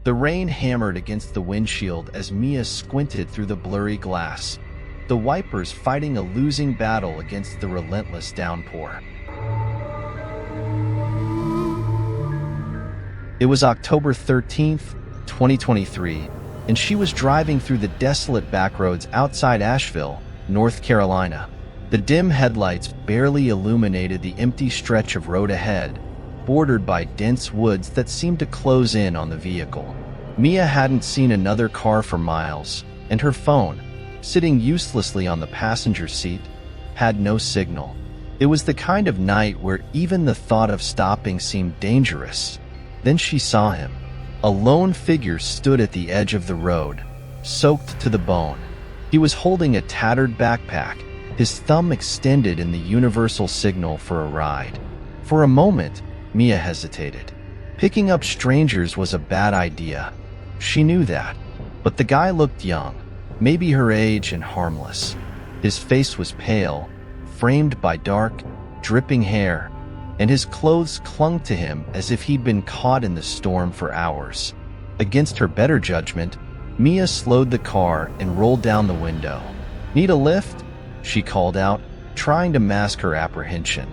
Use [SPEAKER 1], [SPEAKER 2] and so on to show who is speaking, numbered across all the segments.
[SPEAKER 1] The rain hammered against the windshield as Mia squinted through the blurry glass, the wipers fighting a losing battle against the relentless downpour. It was October 13th, 2023, and she was driving through the desolate backroads outside Asheville, North Carolina. The dim headlights barely illuminated the empty stretch of road ahead, bordered by dense woods that seemed to close in on the vehicle. Mia hadn't seen another car for miles, and her phone, sitting uselessly on the passenger seat, had no signal. It was the kind of night where even the thought of stopping seemed dangerous. Then she saw him. A lone figure stood at the edge of the road, soaked to the bone. He was holding a tattered backpack, his thumb extended in the universal signal for a ride. For a moment, Mia hesitated. Picking up strangers was a bad idea. She knew that. But the guy looked young, maybe her age, and harmless. His face was pale, framed by dark, dripping hair, and his clothes clung to him as if he'd been caught in the storm for hours. Against her better judgment, Mia slowed the car and rolled down the window. "Need a lift?" she called out, trying to mask her apprehension.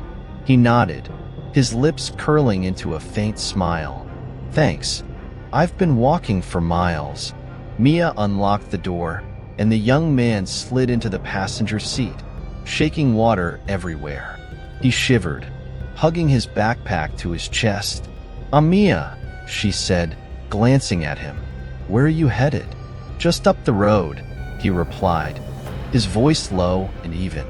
[SPEAKER 1] He nodded, his lips curling into a faint smile. "Thanks. I've been walking for miles." Mia unlocked the door, and the young man slid into the passenger seat, shaking water everywhere. He shivered, hugging his backpack to his chest. "I'm Mia," she said, glancing at him. "Where are you headed?" "Just up the road," he replied, his voice low and even.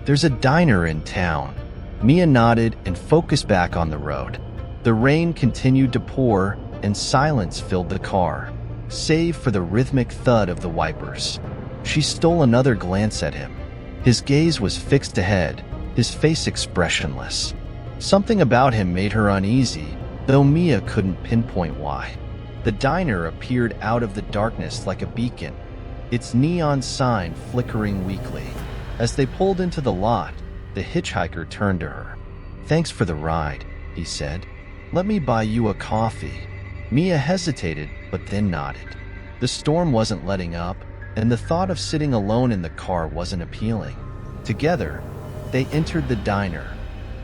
[SPEAKER 1] "There's a diner in town." Mia nodded and focused back on the road. The rain continued to pour, and silence filled the car, save for the rhythmic thud of the wipers. She stole another glance at him. His gaze was fixed ahead, his face expressionless. Something about him made her uneasy, though Mia couldn't pinpoint why. The diner appeared out of the darkness like a beacon, its neon sign flickering weakly. As they pulled into the lot, the hitchhiker turned to her. "Thanks for the ride," he said. "Let me buy you a coffee." Mia hesitated, but then nodded. The storm wasn't letting up, and the thought of sitting alone in the car wasn't appealing. Together, they entered the diner,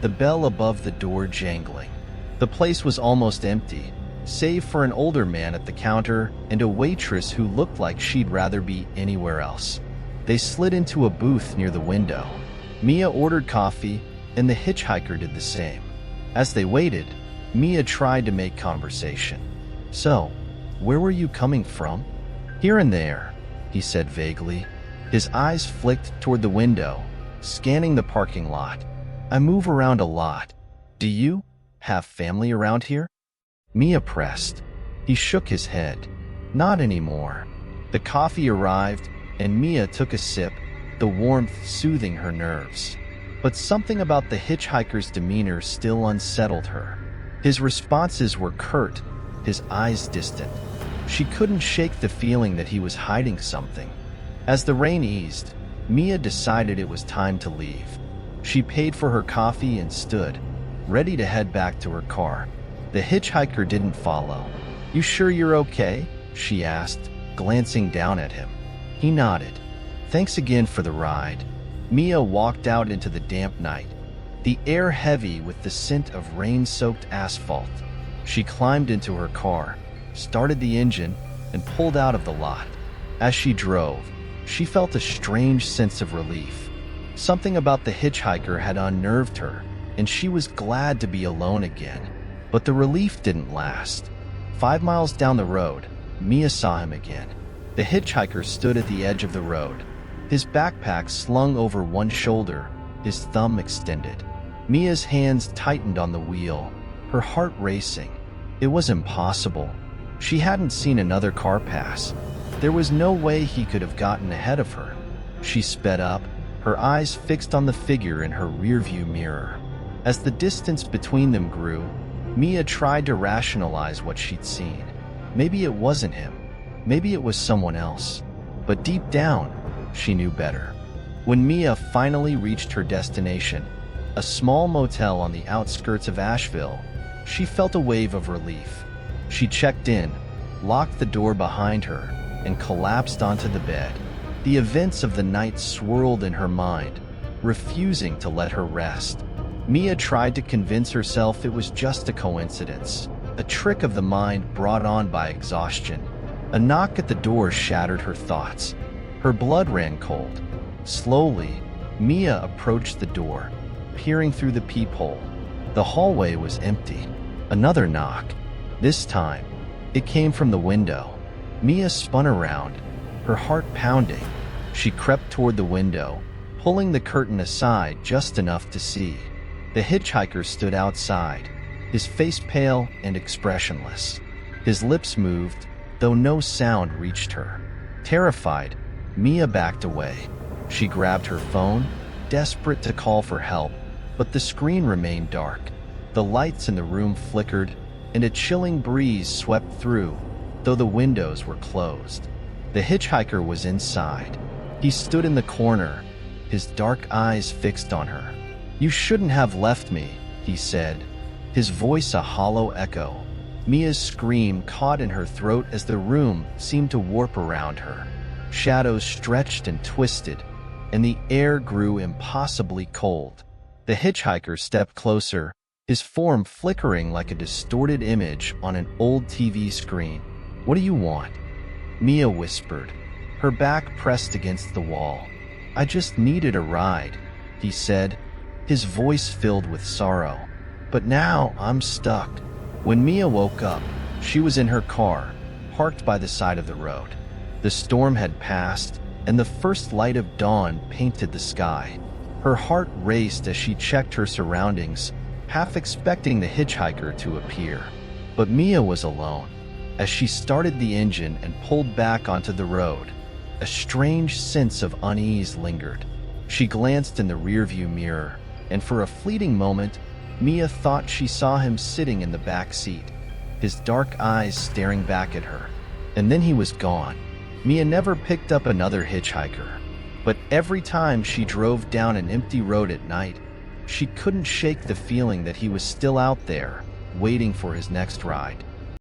[SPEAKER 1] the bell above the door jangling. The place was almost empty, save for an older man at the counter and a waitress who looked like she'd rather be anywhere else. They slid into a booth near the window. Mia ordered coffee, and the hitchhiker did the same. As they waited, Mia tried to make conversation. "So, where were you coming from?" "Here and there," he said vaguely. His eyes flicked toward the window, scanning the parking lot. "I move around a lot. Do you have family around here?" Mia pressed. He shook his head. "Not anymore." The coffee arrived, and Mia took a sip, the warmth soothing her nerves. But something about the hitchhiker's demeanor still unsettled her. His responses were curt, his eyes distant. She couldn't shake the feeling that he was hiding something. As the rain eased, Mia decided it was time to leave. She paid for her coffee and stood, ready to head back to her car. The hitchhiker didn't follow. "You sure you're okay?" she asked, glancing down at him. He nodded. "Thanks again for the ride." Mia walked out into the damp night, the air heavy with the scent of rain-soaked asphalt. She climbed into her car, started the engine, and pulled out of the lot. As she drove, she felt a strange sense of relief. Something about the hitchhiker had unnerved her, and she was glad to be alone again. But the relief didn't last. 5 miles down the road, Mia saw him again. The hitchhiker stood at the edge of the road, his backpack slung over one shoulder, his thumb extended. Mia's hands tightened on the wheel, her heart racing. It was impossible. She hadn't seen another car pass. There was no way he could have gotten ahead of her. She sped up, her eyes fixed on the figure in her rearview mirror. As the distance between them grew, Mia tried to rationalize what she'd seen. Maybe it wasn't him. Maybe it was someone else. But deep down, she knew better. When Mia finally reached her destination, a small motel on the outskirts of Asheville, she felt a wave of relief. She checked in, locked the door behind her, and collapsed onto the bed. The events of the night swirled in her mind, refusing to let her rest. Mia tried to convince herself it was just a coincidence, a trick of the mind brought on by exhaustion. A knock at the door shattered her thoughts. Her blood ran cold. Slowly, Mia approached the door, peering through the peephole. The hallway was empty. Another knock. This time, it came from the window. Mia spun around, her heart pounding. She crept toward the window, pulling the curtain aside just enough to see. The hitchhiker stood outside, his face pale and expressionless. His lips moved, though no sound reached her. Terrified, Mia backed away. She grabbed her phone, desperate to call for help, but the screen remained dark. The lights in the room flickered, and a chilling breeze swept through, though the windows were closed. The hitchhiker was inside. He stood in the corner, his dark eyes fixed on her. "You shouldn't have left me," he said, his voice a hollow echo. Mia's scream caught in her throat as the room seemed to warp around her. Shadows stretched and twisted, and the air grew impossibly cold. The hitchhiker stepped closer, his form flickering like a distorted image on an old TV screen. "What do you want?" Mia whispered, her back pressed against the wall. "I just needed a ride," he said, his voice filled with sorrow. "But now I'm stuck." When Mia woke up, she was in her car, parked by the side of the road. The storm had passed, and the first light of dawn painted the sky. Her heart raced as she checked her surroundings, half expecting the hitchhiker to appear. But Mia was alone. As she started the engine and pulled back onto the road, a strange sense of unease lingered. She glanced in the rearview mirror, and for a fleeting moment, Mia thought she saw him sitting in the back seat, his dark eyes staring back at her. And then he was gone. Mia never picked up another hitchhiker, but every time she drove down an empty road at night, she couldn't shake the feeling that he was still out there, waiting for his next ride.